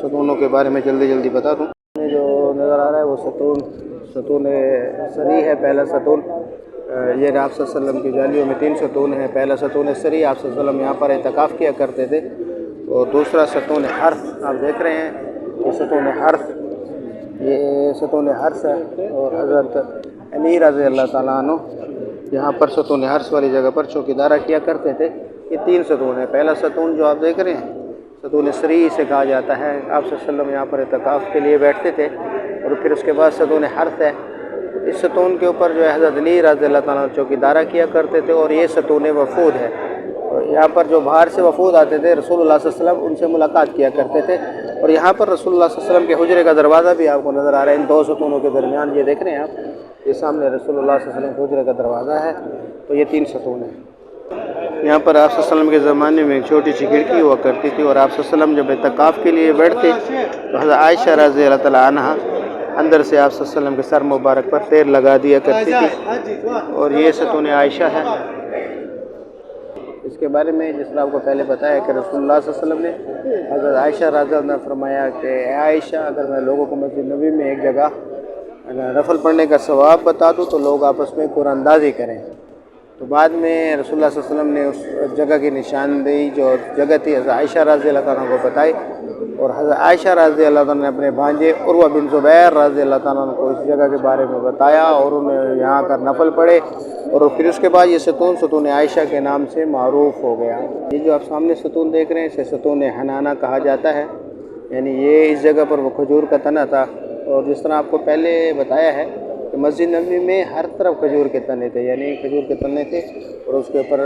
ستونوں کے بارے میں جلدی بتا دوں۔ جو نظر آ رہا ہے وہ ستون سری ہے۔ پہلا ستون یہ آپ صلی اللہ علیہ وسلم کی جالیوں میں 3 ستون ہیں۔ پہلا ستون سری، آپ صلی اللہ علیہ وسلم یہاں پر اعتکاف کیا کرتے تھے، اور دوسرا ستون حرث آپ دیکھ رہے ہیں، یہ ستون حرث، یہ ستون حرث ہے، اور حضرت علی رضی اللہ تعالیٰ عنہ یہاں پر ستون حرث والی جگہ پر چوکیدارہ کیا کرتے تھے۔ یہ 3 ستون ہیں۔ پہلا ستون جو آپ دیکھ رہے ہیں ستون سری سے کہا جاتا ہے، آپ صلی اللہ علیہ وسلم یہاں پر اعتکاف کے لیے بیٹھتے تھے، اور پھر اس کے بعد ستون حرث ہے۔ اس ستون کے اوپر جو ہے حضرت علی رضی اللہ تعالیٰ چوکیدارہ کیا کرتے تھے، اور یہ ستون وفود ہے۔ اور یہاں پر جو باہر سے وفود آتے تھے رسول اللہ صلی اللہ علیہ وسلم ان سے ملاقات کیا کرتے تھے، اور یہاں پر رسول اللہ صلی اللہ علیہ وسلم کے حجرے کا دروازہ بھی آپ کو نظر آ رہا ہے ان 2 ستونوں کے درمیان۔ یہ دیکھ رہے ہیں آپ، یہ سامنے رسول اللہ صلی اللہ علیہ وسلم کے حجرے کا دروازہ ہے، تو یہ 3 ستون ہیں۔ یہاں پر آپ صلی اللہ علیہ وسلم کے زمانے میں ایک چھوٹی سی کھڑکی ہوا کرتی تھی، اور آپ صلی اللہ علیہ وسلم جب اعتکاف کے لیے بیٹھتے تو حضرت عائشہ رضی اللہ تعالیٰ عنہ اندر سے آپ صلی اللہ علیہ وسلم کے سر مبارک پر تیر لگا دیا کرتی تھی، اور یہ ستون عائشہ ہے۔ اس کے بارے میں جس طرح آپ کو پہلے بتایا کہ رسول اللہ صلی اللہ علیہ وسلم نے حضرت عائشہ رضی اللہ عنہ نے فرمایا کہ اے عائشہ، اگر میں لوگوں کو مسجد نبوی میں ایک جگہ نفل پڑھنے کا ثواب بتا دوں تو لوگ آپس میں قرآن اندازی کریں۔ تو بعد میں رسول اللہ صلی اللہ علیہ وسلم نے اس جگہ کی نشاندہی جو جگہ تھی حضرت عائشہ رضی اللہ تعالیٰ کو بتائی، اور حضرت عائشہ رضی اللہ تعالیٰ نے اپنے بھانجے عروہ بن زبیر رضی اللہ تعالیٰ کو اس جگہ کے بارے میں بتایا، اور انہیں یہاں کر نفل پڑھے، اور پھر اس کے بعد یہ ستون عائشہ کے نام سے معروف ہو گیا۔ یہ جو آپ سامنے ستون دیکھ رہے ہیں اسے ستون حنانہ کہا جاتا ہے، یعنی یہ اس جگہ پر وہ کھجور کا تنا تھا، اور جس طرح آپ کو پہلے بتایا ہے کہ مسجد نبوی میں ہر طرف کھجور کے تنے تھے، یعنی کھجور کے تنے تھے، اور اس کے اوپر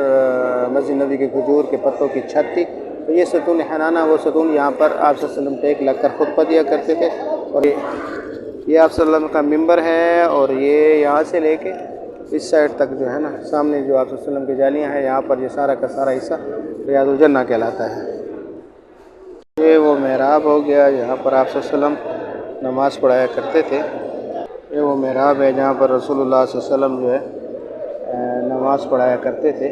مسجد نبوی کے کھجور کے پتوں کی چھت تھی۔ تو یہ ستون حنانہ وہ ستون یہاں پر آپ صلی اللہ علیہ وسلم ٹیک لگ کر خطبہ دیا کرتے تھے، اور یہ آپ صلی اللہ علیہ وسلم کا ممبر ہے، اور یہ یہاں سے لے کے اس سائڈ تک جو ہے نا سامنے جو آپ صلی اللہ علیہ وسلم کی جالیاں ہیں، یہاں پر یہ سارا کا سارا حصہ ریاض الجنہ کہلاتا ہے۔ یہ وہ محراب ہو گیا جہاں پر آپ صلی اللہ علیہ وسلم نماز پڑھایا کرتے تھے۔ یہ وہ محراب ہے جہاں پر رسول اللہ صلی اللہ علیہ وسلم جو ہے نماز پڑھایا کرتے تھے۔